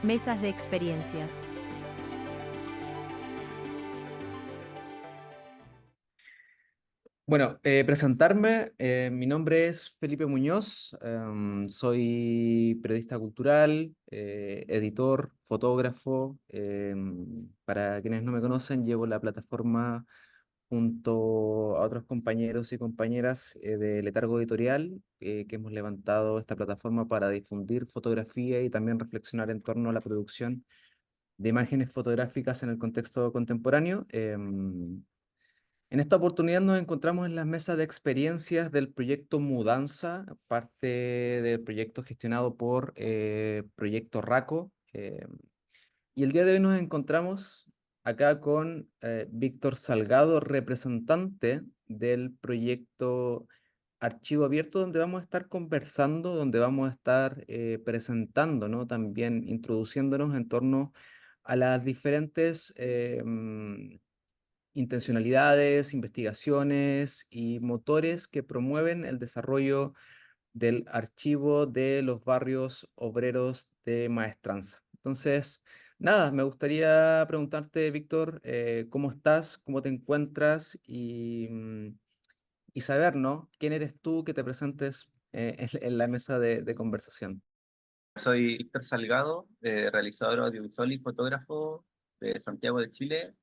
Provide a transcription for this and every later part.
Mesas de experiencias. Bueno, presentarme, mi nombre es Felipe Muñoz, soy periodista cultural, editor, fotógrafo. Para quienes no me conocen, llevo la plataforma junto a otros compañeros y compañeras de Letargo Editorial, que hemos levantado esta plataforma para difundir fotografía y también reflexionar en torno a la producción de imágenes fotográficas en el contexto contemporáneo. En esta oportunidad nos encontramos en las mesas de experiencias del proyecto Mudanza, parte del proyecto gestionado por Proyecto Raco. Y el día de hoy nos encontramos acá con Víctor Salgado, representante del proyecto Archivo Abierto, donde vamos a estar conversando, donde vamos a estar presentando, ¿no? También introduciéndonos en torno a las diferentes intencionalidades, investigaciones y motores que promueven el desarrollo del archivo de los barrios obreros de Maestranza. Entonces, nada, me gustaría preguntarte, Víctor, ¿cómo estás? ¿Cómo te encuentras? Y saber, ¿no? ¿Quién eres tú que te presentes en la mesa de conversación? Soy Víctor Salgado, realizador audiovisual y fotógrafo de Santiago de Chile,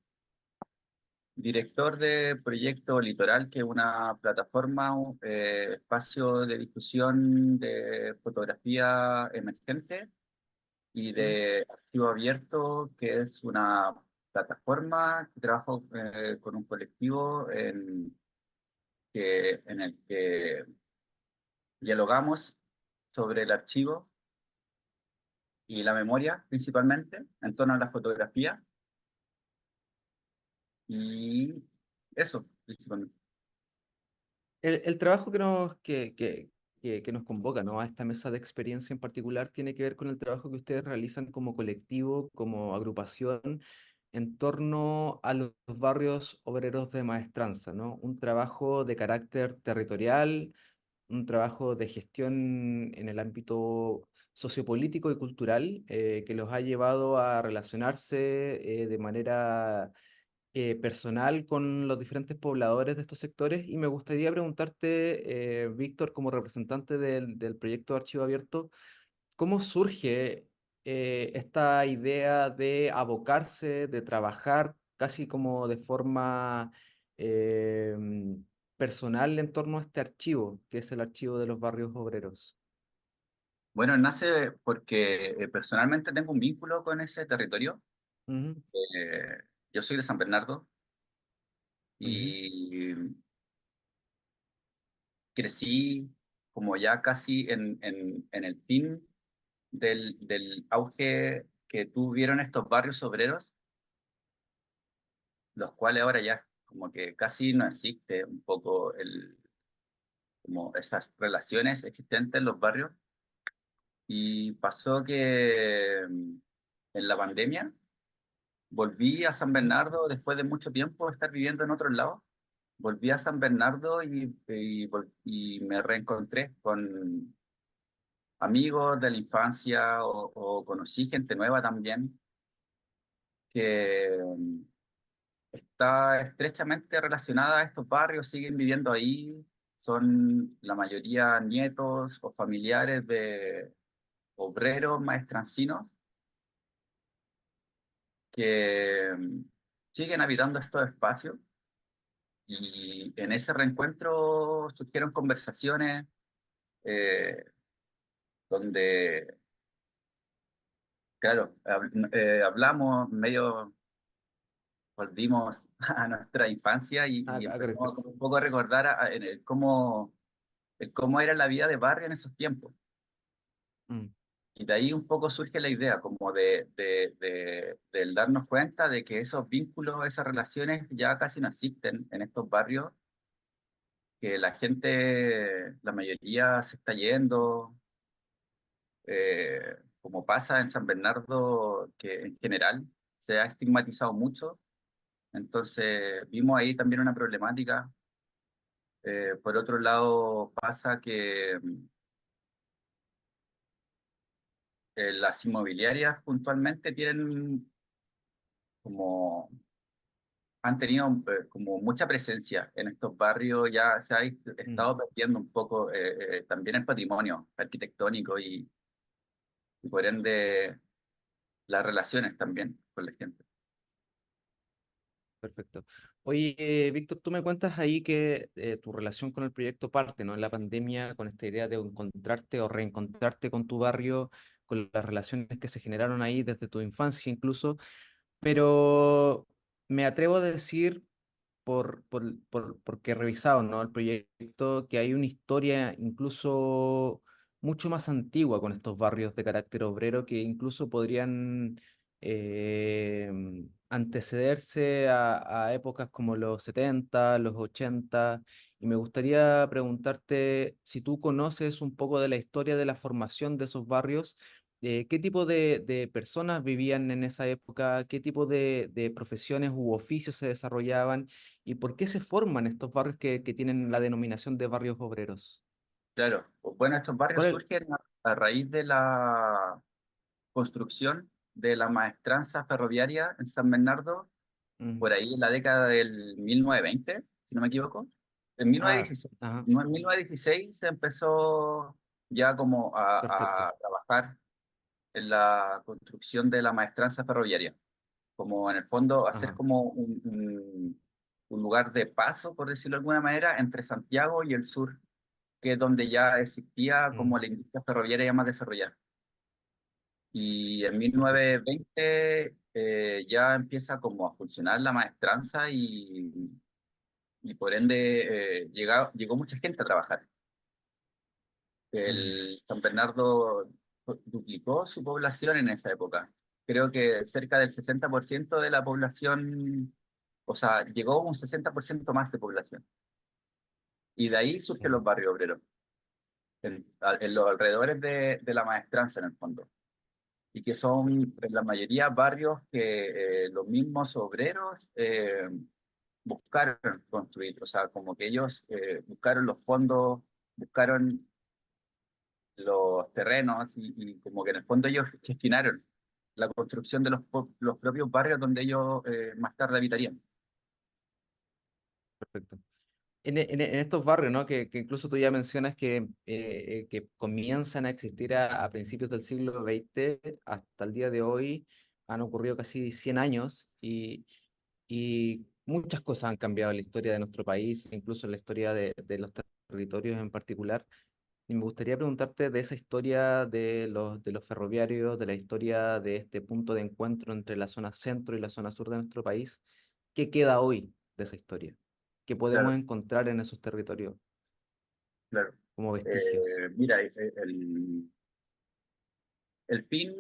director de Proyecto Litoral, que es una plataforma, espacio de difusión de fotografía emergente, y ¿Mm? de Archivo Abierto, que es una plataforma que trabaja con un colectivo en el que dialogamos sobre el archivo y la memoria, principalmente, en torno a la fotografía. Y eso, principalmente. El trabajo que nos convoca, ¿no? A esta mesa de experiencia en particular tiene que ver con el trabajo que ustedes realizan como colectivo, como agrupación, en torno a los barrios obreros de Maestranza, ¿no? Un trabajo de carácter territorial, un trabajo de gestión en el ámbito sociopolítico y cultural, que los ha llevado a relacionarse de manera personal con los diferentes pobladores de estos sectores. Y me gustaría preguntarte, Víctor, como representante del proyecto Archivo Abierto, ¿cómo surge esta idea de abocarse, de trabajar casi como de forma eh, personal en torno a este archivo, que es el archivo de los barrios obreros? Bueno, nace porque personalmente tengo un vínculo con ese territorio. Ujú, Eh, yo soy de San Bernardo ujú. y crecí como ya casi en el fin del auge que tuvieron estos barrios obreros, los cuales ahora ya como que casi no existe un poco como esas relaciones existentes en los barrios. Y pasó que en la pandemia volví a San Bernardo después de mucho tiempo de estar viviendo en otro lado. Volví a San Bernardo y me reencontré con amigos de la infancia o conocí gente nueva también que está estrechamente relacionada a estos barrios, siguen viviendo ahí, son la mayoría nietos o familiares de obreros maestrancinos que siguen habitando estos espacios. Y en ese reencuentro surgieron conversaciones eh, donde, claro, hablamos, medio volvimos a nuestra infancia Ah, y a empezamos caracteres. como un poco a recordar en el cómo era la vida de barrio en esos tiempos. Mm. Y de ahí un poco surge la idea, como del darnos cuenta de que esos vínculos, esas relaciones ya casi no existen en estos barrios, que la gente, la mayoría se está yendo, como pasa en San Bernardo, que en general se ha estigmatizado mucho. Entonces vimos ahí también una problemática. Por otro lado, pasa que las inmobiliarias puntualmente tienen como, han tenido como mucha presencia en estos barrios, ya se ha Mm, estado perdiendo un poco también el patrimonio arquitectónico y por ende las relaciones también con la gente. perfecto. Oye, Víctor, tú me cuentas ahí que tu relación con el proyecto parte, ¿no? En la pandemia, con esta idea de encontrarte o reencontrarte con tu barrio, con las relaciones que se generaron ahí desde tu infancia incluso, pero me atrevo a decir porque he revisado, ¿no? El proyecto, que hay una historia incluso mucho más antigua con estos barrios de carácter obrero que incluso podrían eh, antecederse a épocas como los 70 los 80 y me gustaría preguntarte si tú conoces un poco de la historia de la formación de esos barrios. ¿Qué tipo de personas vivían en esa época? ¿Qué tipo de profesiones u oficios se desarrollaban? ¿Y por qué se forman estos barrios que tienen la denominación de barrios obreros? Claro, pues bueno, estos barrios ¿Cuál es? surgen a raíz de la construcción de la maestranza ferroviaria en San Bernardo, Mm. por ahí en la década del 1920, si no me equivoco. En Ah, 1916, ajá, no, en 1916 se empezó ya como perfecto. a trabajar en la construcción de la maestranza ferroviaria, como en el fondo hacer Ajá. como un lugar de paso, por decirlo de alguna manera, entre Santiago y el sur, que es donde ya existía como Mm, la industria ferroviaria ya más desarrollada. Y en perfecto. 1920 ya empieza como a funcionar la maestranza y por ende llegó mucha gente a trabajar. Mm, El San Bernardo duplicó su población en esa época. Creo que cerca del 60% de la población, o sea, llegó un 60% más de población. Y de ahí surgen mm, los barrios obreros, en los alrededores de la maestranza en el fondo. Y que son perfecto. en la mayoría barrios que los mismos obreros buscaron construir, o sea, como que ellos buscaron los fondos, buscaron los terrenos y como que en el fondo ellos gestionaron la construcción de los propios barrios donde ellos más tarde habitarían. Perfecto. En estos barrios, ¿no? Que incluso tú ya mencionas que comienzan a existir a principios del siglo XX hasta el día de hoy, han ocurrido casi 100 años y muchas cosas han cambiado en la historia de nuestro país, incluso en la historia de los territorios en particular. Y me gustaría preguntarte de esa historia de los ferroviarios, de la historia de este punto de encuentro entre la zona centro y la zona sur de nuestro país. ¿Qué queda hoy de esa historia? ¿Qué podemos Claro, encontrar en esos territorios claro. como vestigios? Mira, el fin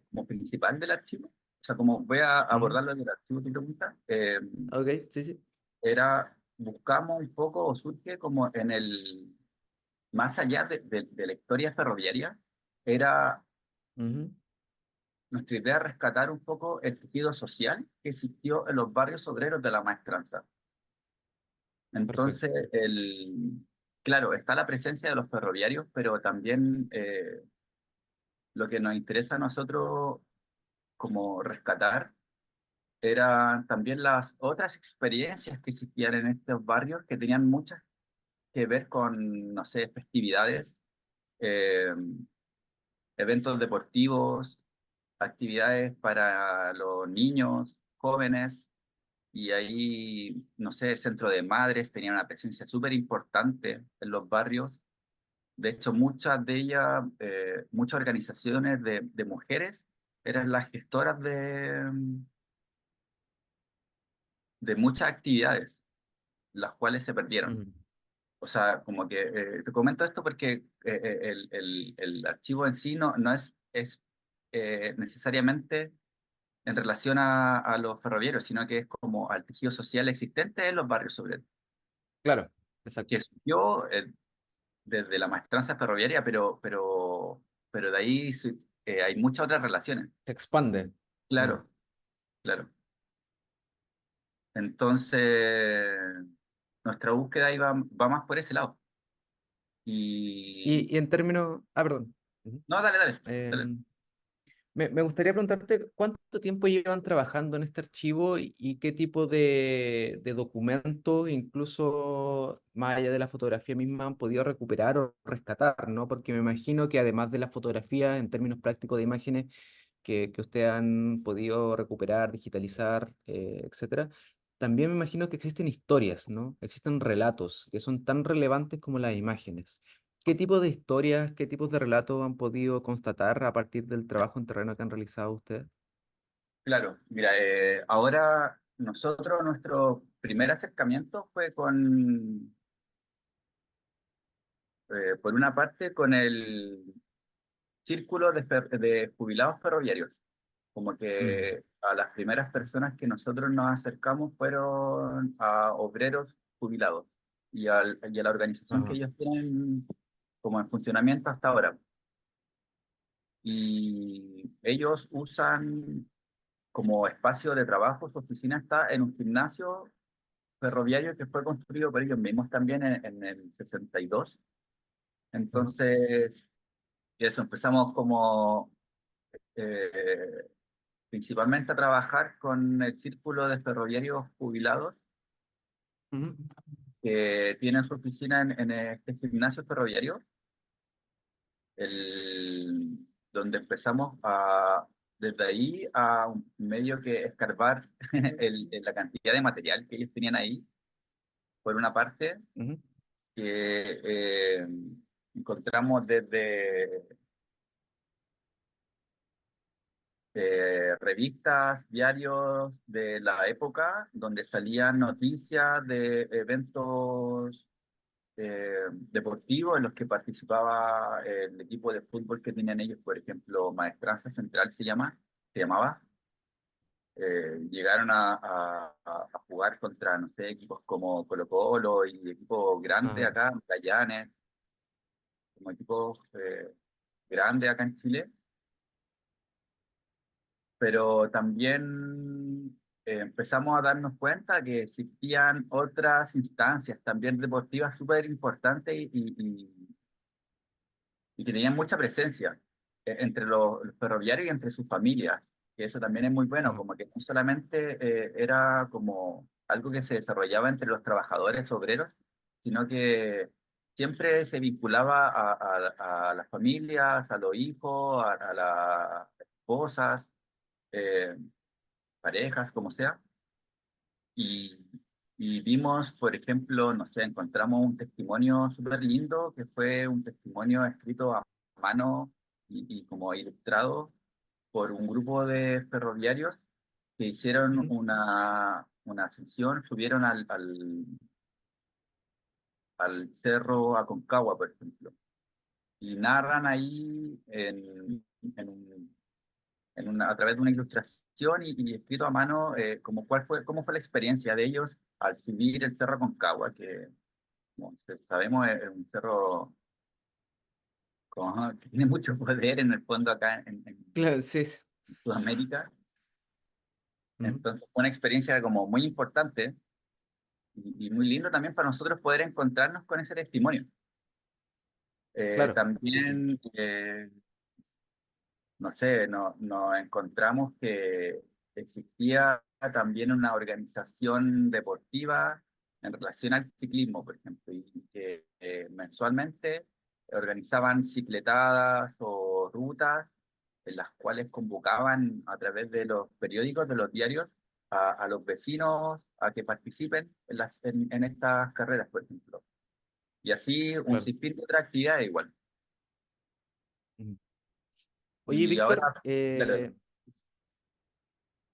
como principal del archivo, o sea, como voy a Ujú. abordarlo en el archivo que pregunta, Ok, sí, sí. era, buscamos un poco, o surge como más allá de la historia ferroviaria, era Ujú. nuestra idea rescatar un poco el tejido social que existió en los barrios obreros de la Maestranza. Perfecto. Entonces, claro, está la presencia de los ferroviarios, pero también lo que nos interesa a nosotros como rescatar eran también las otras experiencias que existían en estos barrios que tenían muchas que ver con, no sé, festividades, eh, eventos deportivos, actividades para los niños, jóvenes, y ahí, no sé, el centro de madres tenía una presencia súper importante en los barrios. De hecho, muchas de ellas, muchas organizaciones de mujeres eran las gestoras de muchas actividades, las cuales se perdieron. Ujú. O sea, como que te comento esto porque el archivo en sí no es necesariamente en relación a los ferroviarios, sino que es como al tejido social existente en los barrios obreros, Claro, que exacto. surgió desde la maestranza ferroviaria, pero de ahí hay muchas otras relaciones. Se expande. Mm. Claro, claro. Entonces, nuestra búsqueda ahí va más por ese lado. Y Y en términos... Ah, perdón. Ujú. No, dale, dale, dale. Em, me gustaría preguntarte cuánto tiempo llevan trabajando en este archivo y qué tipo de documentos, incluso más allá de la fotografía misma, han podido recuperar o rescatar, ¿no? Porque me imagino que además de las fotografías, en términos prácticos de imágenes que ustedes han podido recuperar, digitalizar, etcétera, también me imagino que existen historias, ¿no? Existen relatos que son tan relevantes como las imágenes. ¿Qué tipo de historias, qué tipos de relatos han podido constatar a partir del trabajo en terreno que han realizado ustedes? Claro, mira, ahora nosotros, nuestro primer acercamiento fue por una parte, con el círculo de jubilados ferroviarios. Como Mm, que a las primeras personas que nosotros nos acercamos fueron a obreros jubilados y a la organización que ajá, ellos tienen como en funcionamiento hasta ahora. Y ellos usan como espacio de trabajo, su oficina está en un gimnasio ferroviario que fue construido por ellos mismos también en el 62. ajá, Entonces, y eso, empezamos como eh, principalmente a trabajar con el círculo de ferroviarios jubilados ujú, que tienen su oficina en este gimnasio ferroviario, donde empezamos desde ahí a un medio que escarbar la cantidad de material que ellos tenían ahí, por una parte, ujú, que encontramos desde revistas, diarios de la época, donde salían noticias de eventos deportivos en los que participaba el equipo de fútbol que tenían ellos, por ejemplo, Maestranza Central se llamaba. Llegaron a jugar contra, no sé, equipos como Colo-Colo y equipos grandes ajá, acá, Magallanes, como equipos grandes acá en Chile, pero también empezamos a darnos cuenta que existían otras instancias también deportivas súper importantes y que tenían mucha presencia entre los ferroviarios y entre sus familias, que eso también es muy bueno, ajá, como que no solamente era como algo que se desarrollaba entre los trabajadores obreros, sino que siempre se vinculaba a las familias, a los hijos, a las esposas, eh, parejas, como sea. Y, y vimos, por ejemplo, no sé, encontramos un testimonio súper lindo que fue un testimonio escrito a mano y como ilustrado por un grupo de ferroviarios que hicieron ujú, una ascensión, subieron al cerro Aconcagua, por ejemplo, y narran ahí a través de una ilustración y escrito a mano, como cómo fue la experiencia de ellos al subir el Cerro Aconcagua, que como sabemos es un cerro que tiene mucho poder en el fondo acá claro, sí, sí, Sudamérica. ujú, Entonces fue una experiencia como muy importante y muy lindo también para nosotros poder encontrarnos con ese testimonio. claro, sí, sí, También no sé, nos encontramos que existía también una organización deportiva en relación al ciclismo, por ejemplo, y que mensualmente organizaban cicletadas o rutas en las cuales convocaban a través de los periódicos, de los diarios, a los vecinos a que participen en estas carreras, por ejemplo. Y así un claro. sinfín de otras actividades igual. Ujú. Oye, Y ahora, Víctor, dale,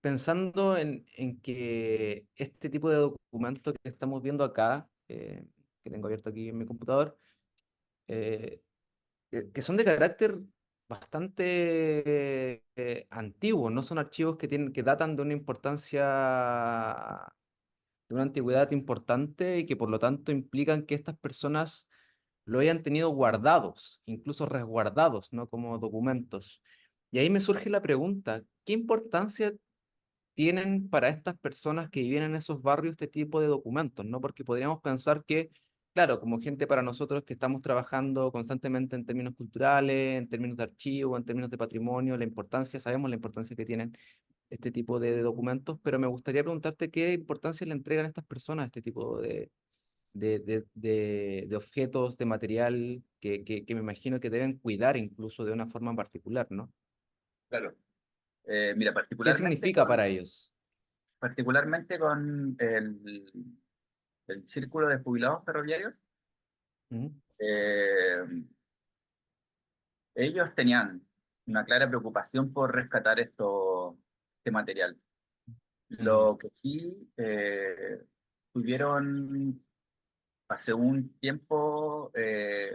pensando en que este tipo de documentos que estamos viendo acá, que tengo abierto aquí en mi computador, eh, que son de carácter bastante antiguo, no son archivos que datan de una importancia, de una antigüedad importante y que por lo tanto implican que estas personas lo hayan tenido guardados, incluso resguardados, ¿no? Como documentos. Y ahí me surge la pregunta, ¿qué importancia tienen para estas personas que viven en esos barrios este tipo de documentos, ¿no? Porque podríamos pensar que claro, como gente para nosotros que estamos trabajando constantemente en términos culturales, en términos de archivo, en términos de patrimonio, la importancia, sabemos la importancia que tienen este tipo de documentos, pero me gustaría preguntarte qué importancia le entregan a estas personas a este tipo de objetos, de material que me imagino que deben cuidar incluso de una forma particular, ¿no? Claro. Mira, ¿Qué significa para ellos? particularmente con el círculo de jubilados ferroviarios, ¿Mm? eh, ellos tenían una clara preocupación por rescatar este material. Mm, Lo que sí tuvieron hace un tiempo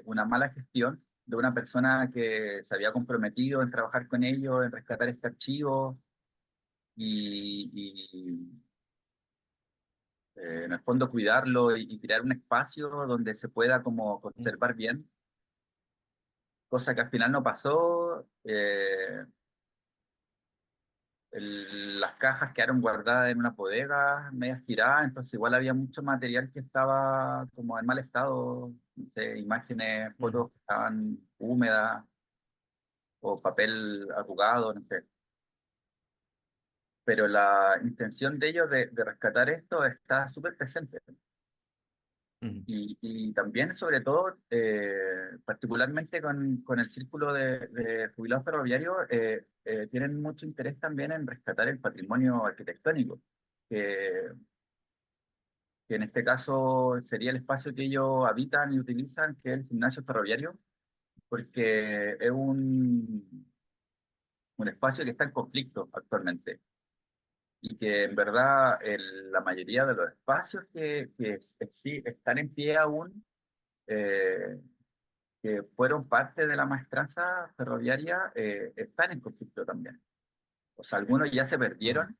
una mala gestión de una persona que se había comprometido en trabajar con ellos, en rescatar este archivo y, en el fondo cuidarlo y crear un espacio donde se pueda como mm, conservar bien, cosa que al final no pasó. Las cajas quedaron guardadas en una bodega, medias tiradas, entonces igual había mucho material que estaba como en mal estado, no sé, imágenes, mm, fotos que estaban húmedas o papel arrugado, no sé. Pero la intención de ellos de rescatar esto está súper presente. mm, Y también, sobre todo, particularmente con el círculo de jubilados ferroviarios, tienen mucho interés también en rescatar el patrimonio arquitectónico, que, que en este caso sería el espacio que ellos habitan y utilizan, que es el gimnasio ferroviario, porque es un espacio que está en conflicto actualmente y que en verdad la mayoría de los espacios sí están en pie aún, eh, que fueron parte de la maestranza ferroviaria, están en conflicto también. O sea, algunos ya se ah, perdieron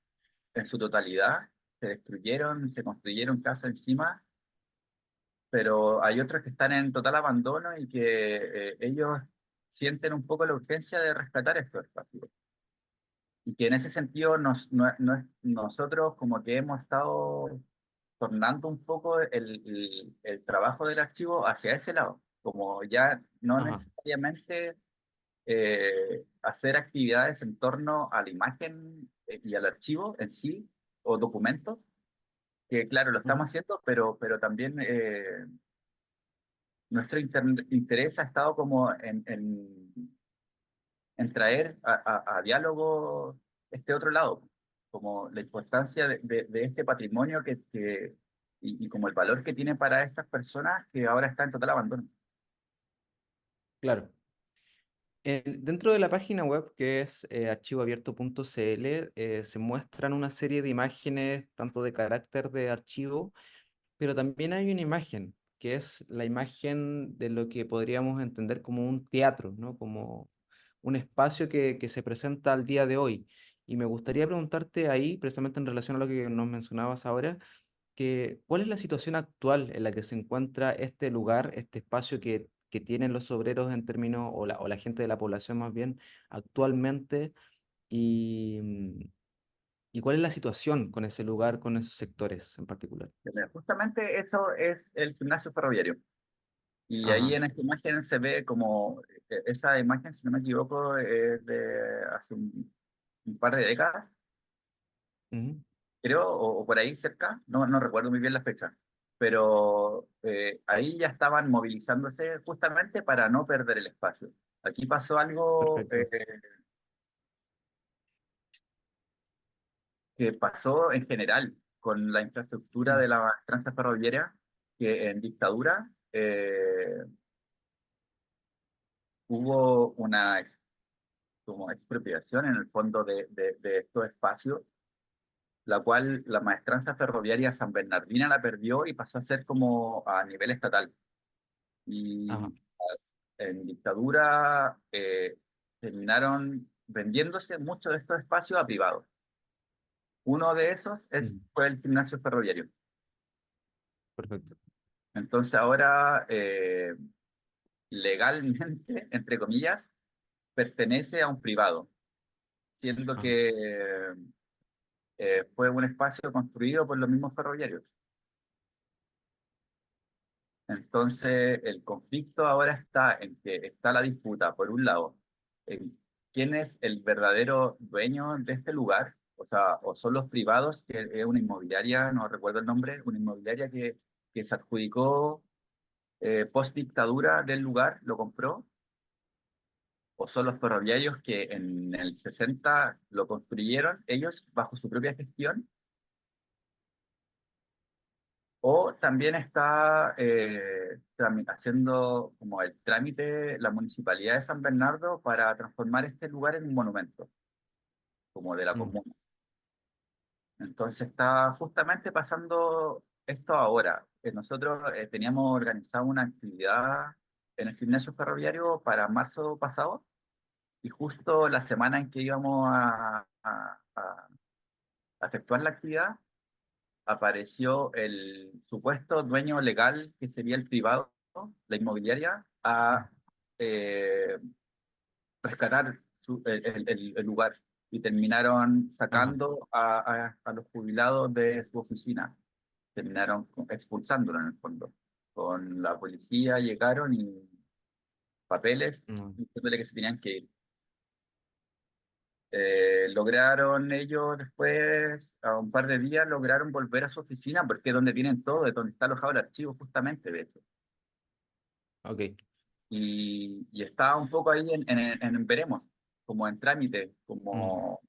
en su totalidad, se destruyeron, se construyeron casas encima, pero hay otros que están en total abandono y que ellos sienten un poco la urgencia de rescatar estos espacios. Y que en ese sentido nosotros como que hemos estado tornando un poco el trabajo del archivo hacia ese lado, como ya no ajá, necesariamente hacer actividades en torno a la imagen y al archivo en sí, o documentos, que claro, lo estamos ujú, haciendo, pero también nuestro interés ha estado como en traer a diálogo este otro lado, como la importancia de este patrimonio y como el valor que tiene para estas personas que ahora está en total abandono. claro. Dentro de la página web que es archivoabierto.cl se muestran una serie de imágenes, tanto de carácter de archivo, pero también hay una imagen, que es la imagen de lo que podríamos entender como un teatro, ¿no? Como un espacio que se presenta al día de hoy. Y me gustaría preguntarte ahí, precisamente en relación a lo que nos mencionabas ahora, que, ¿cuál es la situación actual en la que se encuentra este lugar, este espacio que tienen los obreros en términos, o la gente de la población más bien, actualmente? Y, ¿y cuál es la situación con ese lugar, con esos sectores en particular? Justamente eso es el gimnasio ferroviario. Y ahí Ajá. en esta imagen se ve como, esa imagen, si no me equivoco, es de hace un par de décadas, Ujú. creo, o por ahí cerca, no recuerdo muy bien la fecha, pero ahí ya estaban movilizándose justamente para no perder el espacio. Aquí pasó algo Perfecto. que pasó en general con la infraestructura Mm, de la tranza ferroviaria, que en dictadura hubo una como expropiación en el fondo de estos espacios, la cual la maestranza ferroviaria San Bernardina la perdió y pasó a ser como a nivel estatal. ajá. Y en dictadura terminaron vendiéndose muchos de estos espacios a privados. Uno de esos Mm, fue el gimnasio ferroviario. perfecto. Entonces ahora, legalmente, entre comillas, pertenece a un privado, siendo Ajá. que fue un espacio construido por los mismos ferroviarios. Entonces, el conflicto ahora está en que está la disputa, por un lado, en quién es el verdadero dueño de este lugar, o sea, o son los privados, que es una inmobiliaria, no recuerdo el nombre, una inmobiliaria que se adjudicó post dictadura del lugar, lo compró, o son los ferroviarios que en el 60 lo construyeron ellos bajo su propia gestión. O también está haciendo como el trámite la Municipalidad de San Bernardo para transformar este lugar en un monumento, como de la Mm, comuna. Entonces está justamente pasando esto ahora. Nosotros teníamos organizado una actividad en el gimnasio ferroviario para marzo pasado y justo la semana en que íbamos a efectuar la actividad, apareció el supuesto dueño legal, que sería el privado, la inmobiliaria, mm, a eh, rescatar el lugar y terminaron ajá, sacando a los jubilados de su oficina, terminaron expulsándolo en el fondo. Con la policía llegaron y papeles mm, diciéndole que se tenían que ir. Lograron ellos después, a un par de días, lograron volver a su oficina porque es donde tienen todo, es donde está alojado el archivo justamente, de hecho. ok. Y está un poco ahí en veremos, como en trámite, Mm. como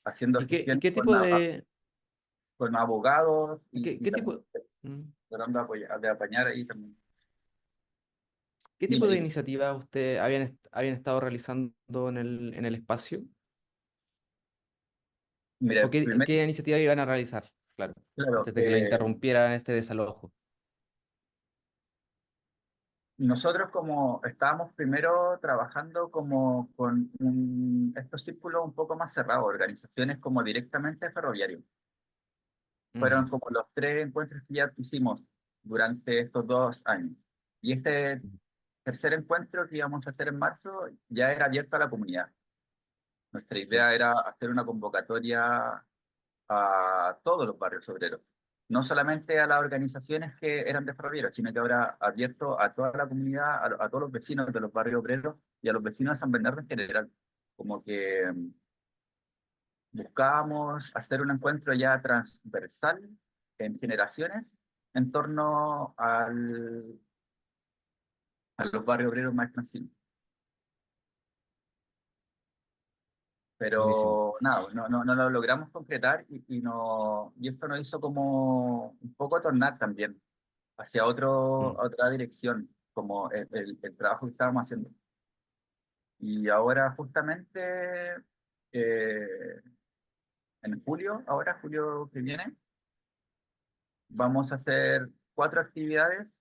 haciendo Y gestiones qué tipo de, con abogados y qué también tipo, mm, tratando de apañar ahí también. qué Dime, tipo de dime. iniciativas usted habían estado realizando en el espacio? ¿O Mira, primero, qué iniciativa iban a realizar? Claro, claro, antes de que lo interrumpiera este desalojo. nosotros como estábamos primero trabajando como con estos círculos un poco más cerrados, organizaciones como directamente ferroviarios. Ujú, Fueron como los tres encuentros que ya hicimos durante estos 2 años. Y este ujú, tercer encuentro que íbamos a hacer en marzo ya era abierto a la comunidad. Nuestra sí, idea era hacer una convocatoria a todos los barrios obreros, no solamente a las organizaciones que eran de ferroviarios, sino que ahora abierto a toda la comunidad, a todos los vecinos de los barrios obreros y a los vecinos de San Bernardo en general. Como que buscábamos hacer un encuentro ya transversal en generaciones en torno a los barrios obreros más tranquilos. buenísimo. Pero nada, no lo logramos concretar y esto nos hizo como un poco tornar también hacia Mm, otra dirección, como el trabajo que estábamos haciendo. Y ahora justamente eh, en julio, ahora julio que viene, vamos a hacer 4 actividades,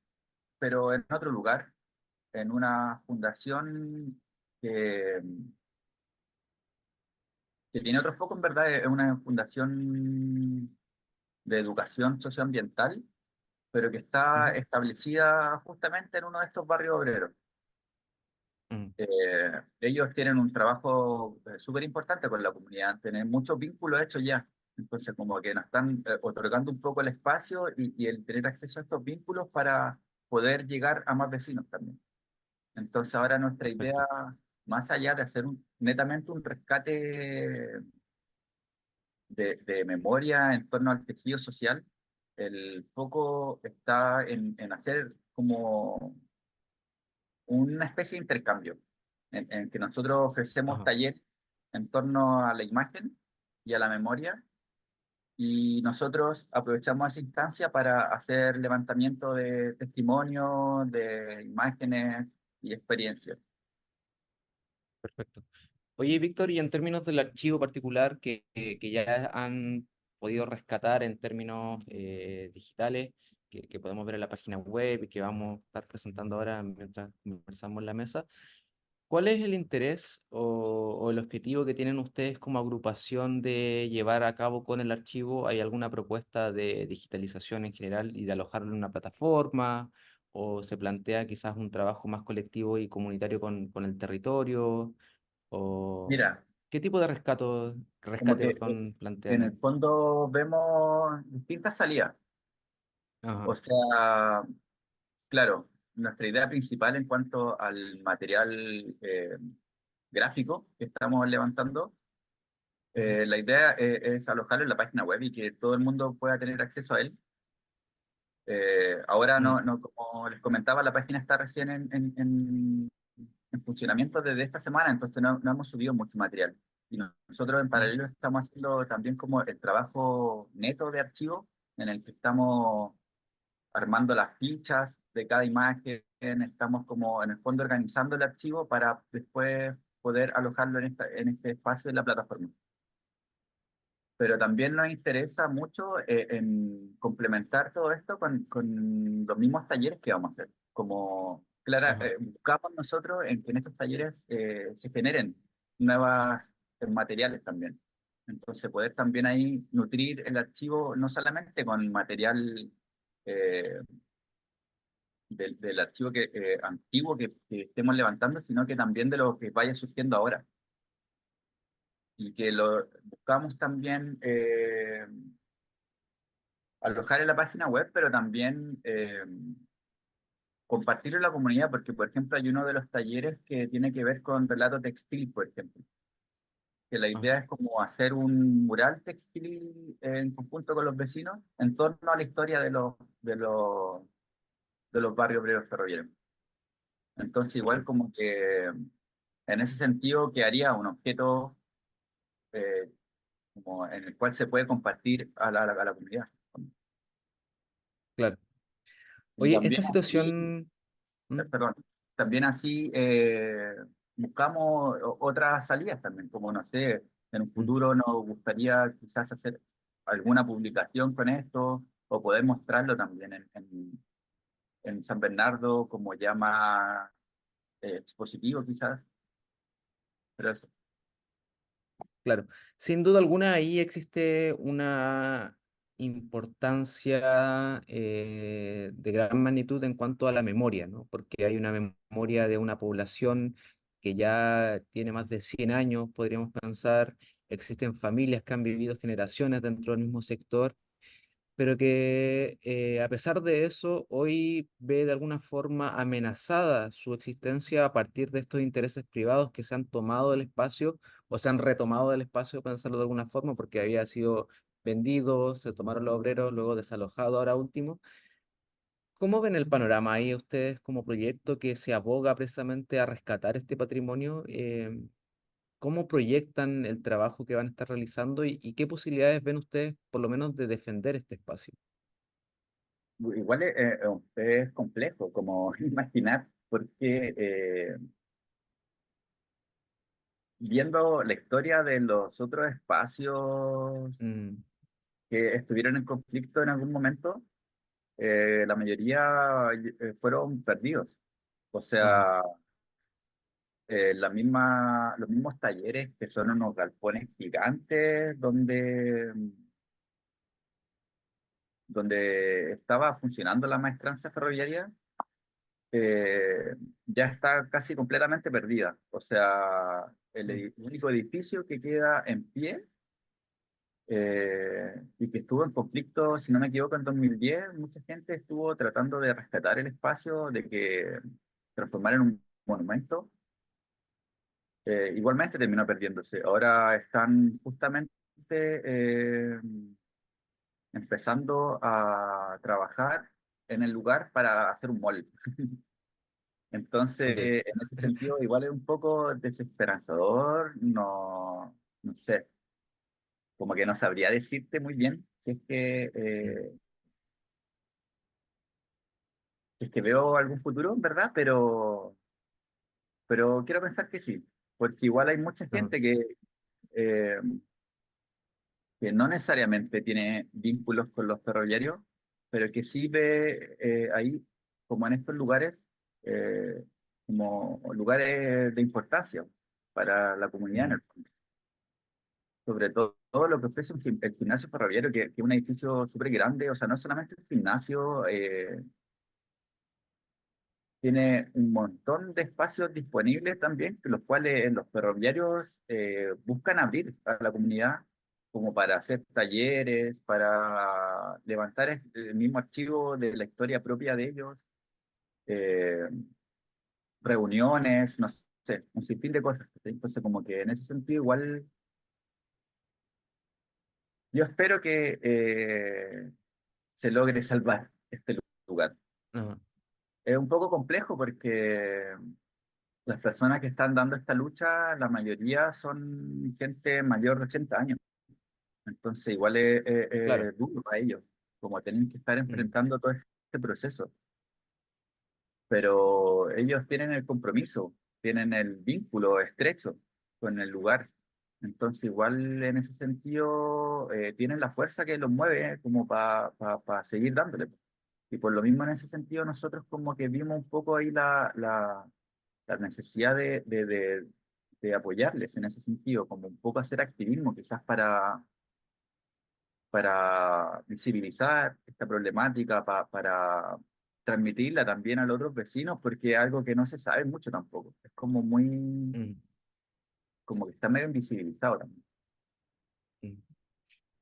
pero en otro lugar, en una fundación que, que tiene otro foco, en verdad, es una fundación de educación socioambiental, pero que está ujú, establecida justamente en uno de estos barrios obreros. mm, Ellos tienen un trabajo súper importante con la comunidad, tienen muchos vínculos hechos ya. Entonces, como que nos están otorgando un poco el espacio y el tener acceso a estos vínculos para poder llegar a más vecinos también. Entonces, ahora nuestra idea, perfecto. más allá de hacer netamente un rescate de memoria en torno al tejido social, el foco está en hacer como una especie de intercambio, en que nosotros ofrecemos Ajá, talleres en torno a la imagen y a la memoria, y nosotros aprovechamos esa instancia para hacer levantamiento de testimonios, de imágenes y experiencias. perfecto. Oye, Víctor, y en términos del archivo particular que ya han podido rescatar en términos digitales, que podemos ver en la página web y que vamos a estar presentando ahora mientras conversamos en la mesa, ¿cuál es el interés o el objetivo que tienen ustedes como agrupación de llevar a cabo con el archivo? ¿Hay alguna propuesta de digitalización en general y de alojarlo en una plataforma? ¿O se plantea quizás un trabajo más colectivo y comunitario con el territorio? ¿O Mira, qué tipo de como rescate, que perdón, en plantean? el fondo vemos distintas salidas. Ajá. O sea, claro, nuestra idea principal en cuanto al material gráfico que estamos levantando, Ujú, la idea es alojarlo en la página web y que todo el mundo pueda tener acceso a él. Ahora mm, como les comentaba, la página está recién en funcionamiento desde esta semana, entonces no hemos subido mucho material. Y nosotros en mm, paralelo estamos haciendo también como el trabajo neto de archivo, en el que estamos armando las fichas de cada imagen, estamos como en el fondo organizando el archivo para después poder alojarlo en este espacio de la plataforma. Pero también nos interesa mucho en complementar todo esto con los mismos talleres que vamos a hacer. Como ajá, buscamos nosotros en que en estos talleres se generen nuevos materiales también. Entonces, poder también ahí nutrir el archivo no solamente con material eh, del archivo antiguo que estemos levantando, sino que también de lo que vaya surgiendo ahora. Y que lo buscamos también alojar en la página web, pero también compartirlo en la comunidad, porque por ejemplo hay uno de los talleres que tiene que ver con relato textil, por ejemplo, que la ajá. idea es como hacer un mural textil en conjunto con los vecinos en torno a la historia de los barrios obreros ferroviarios. Entonces igual Claro, como que en ese sentido quedaría un objeto eh, como en el cual se puede compartir a la comunidad. claro. Y Oye, también esta así situación, ¿mm? perdón, también así buscamos otras salidas también, como no sé, en un Mm, futuro nos gustaría quizás hacer alguna publicación con esto o poder mostrarlo también en San Bernardo como ya más expositivo quizás, pero eso. claro, sin duda alguna ahí existe una importancia de gran magnitud en cuanto a la memoria, ¿no? Porque hay una memoria de una población que ya tiene más de 100 años, podríamos pensar, existen familias que han vivido generaciones dentro del mismo sector, pero que a pesar de eso, hoy ve de alguna forma amenazada su existencia a partir de estos intereses privados que se han tomado del espacio o se han retomado del espacio, pensarlo de alguna forma, porque había sido vendido, se tomaron los obreros, luego desalojado ahora último. ¿Cómo ven el panorama ahí ustedes como proyecto que se aboga precisamente a rescatar este patrimonio? ¿Cómo proyectan el trabajo que van a estar realizando y qué posibilidades ven ustedes, por lo menos, de defender este espacio? Igual es complejo como imaginar, porque viendo la historia de los otros espacios Mm, que estuvieron en conflicto en algún momento, la mayoría fueron perdidos. O ajá. sea, los mismos talleres que son unos galpones gigantes donde estaba funcionando la maestranza ferroviaria, eh, ya está casi completamente perdida. O sea, Mm, único edificio que queda en pie y que estuvo en conflicto, si no me equivoco, en 2010, mucha gente estuvo tratando de rescatar el espacio, de que transformar en un monumento. Igualmente terminó perdiéndose. Ahora están justamente empezando a trabajar en el lugar para hacer un mall. Entonces, ok. en ese sentido, igual es un poco desesperanzador, no sé, como que no sabría decirte muy bien Mm, si es que veo algún futuro, en verdad, pero quiero pensar que sí, porque igual hay mucha ajá, gente eh, que no necesariamente tiene vínculos con los ferroviarios, pero que sí ve ahí, como en estos lugares, eh, como lugares de importancia para la comunidad en mm, el fondo. Sobre todo lo que ofrece el gimnasio ferroviario, que es un edificio súper grande, o sea, no solamente un gimnasio, tiene un montón de espacios disponibles también, que los cuales los ferroviarios buscan abrir a la comunidad como para hacer talleres, para levantar el mismo archivo de la historia propia de ellos, eh, reuniones, no sé, un sinfín de cosas. ¿Cachai? Entonces, como que en ese sentido, igual yo espero que se logre salvar este lugar. Ajá, Es un poco complejo porque las personas que están dando esta lucha, la mayoría son gente mayor de 80 años. Entonces, igual claro. es duro para ellos, como tienen que estar Mm, enfrentando todo este proceso. Pero ellos tienen el compromiso, tienen el vínculo estrecho con el lugar. Entonces, igual en ese sentido, tienen la fuerza que los mueve como para seguir dándole. Y por lo mismo en ese sentido, nosotros como que vimos un poco ahí la necesidad de apoyarles en ese sentido, como un poco hacer activismo, quizás para visibilizar esta problemática, para transmitirla también a los otros vecinos, porque es algo que no se sabe mucho tampoco. Es como muy, mm, como que está medio invisibilizado también. mm.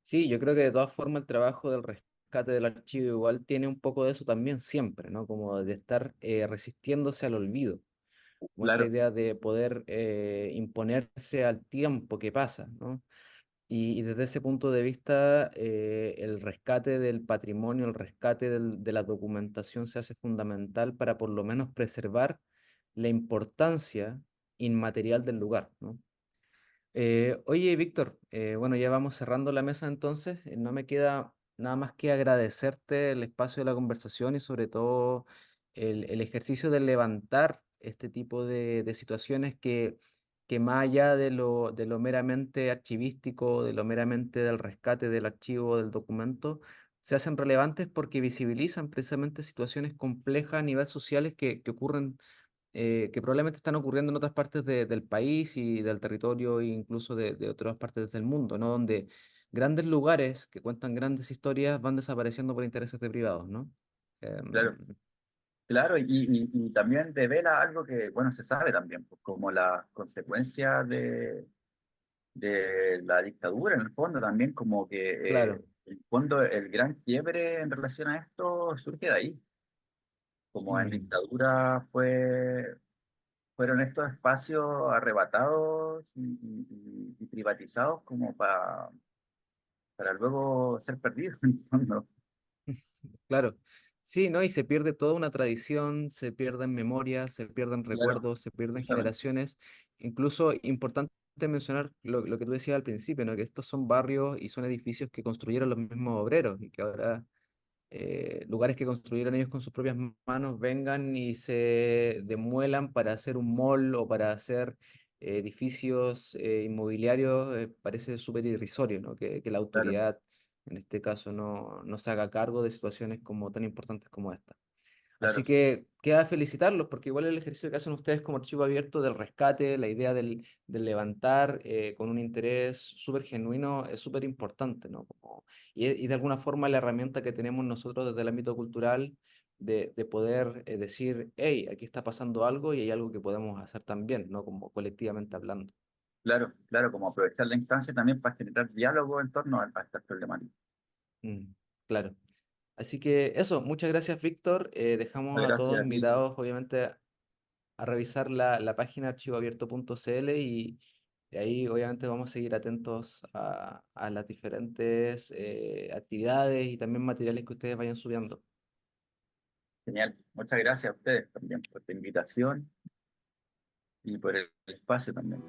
Sí, yo creo que de todas formas el trabajo del rescate del archivo igual tiene un poco de eso también siempre, ¿no? Como de estar resistiéndose al olvido, como esa Claro, idea de poder imponerse al tiempo que pasa, ¿no? Y desde ese punto de vista, el rescate del patrimonio, el rescate de la documentación se hace fundamental para por lo menos preservar la importancia inmaterial del lugar, ¿no? Oye, Víctor, bueno, ya vamos cerrando la mesa entonces. No me queda nada más que agradecerte el espacio de la conversación y sobre todo el ejercicio de levantar este tipo de situaciones que más allá de lo meramente archivístico, de lo meramente del rescate del archivo del documento, se hacen relevantes porque visibilizan precisamente situaciones complejas a nivel sociales que ocurren que probablemente están ocurriendo en otras partes del país y del territorio e incluso de otras partes del mundo, ¿no? Donde grandes lugares que cuentan grandes historias van desapareciendo por intereses de privados, ¿no? claro, Em, claro, y también devela algo que, bueno, se sabe también, pues, como la consecuencia de la dictadura, en el fondo, también como que, claro. en el fondo, el gran quiebre en relación a esto surge de ahí. Como en Mm. dictadura fueron estos espacios arrebatados y privatizados como para luego ser perdidos en el fondo. Claro, sí, ¿no? Y se pierde toda una tradición, se pierden memorias, se pierden Claro, recuerdos, se pierden justamente, generaciones. Incluso importante mencionar lo que tú decías al principio, ¿no? Que estos son barrios y son edificios que construyeron los mismos obreros y que ahora lugares que construyeron ellos con sus propias manos vengan y se demuelan para hacer un mall o para hacer edificios inmobiliarios, parece súper irrisorio, ¿no? Que la claro, autoridad, en este caso, no se haga cargo de situaciones como, tan importantes como esta. Así claro, que queda felicitarlos, porque igual el ejercicio que hacen ustedes como archivo abierto del rescate, la idea del levantar con un interés súper genuino es súper importante, ¿no? Y de alguna forma la herramienta que tenemos nosotros desde el ámbito cultural de poder decir, hey, aquí está pasando algo y hay algo que podemos hacer también, ¿no? Como colectivamente hablando. claro, claro, como aprovechar la instancia también para generar diálogo en torno a estas problemáticas. Mm, claro. Así que eso, muchas gracias, Víctor. Muchas Dejamos a todos gracias a ti, invitados, obviamente, a revisar la página archivoabierto.cl y de ahí obviamente vamos a seguir atentos a las diferentes actividades y también materiales que ustedes vayan subiendo. genial. Muchas gracias a ustedes también por la invitación y por el espacio también.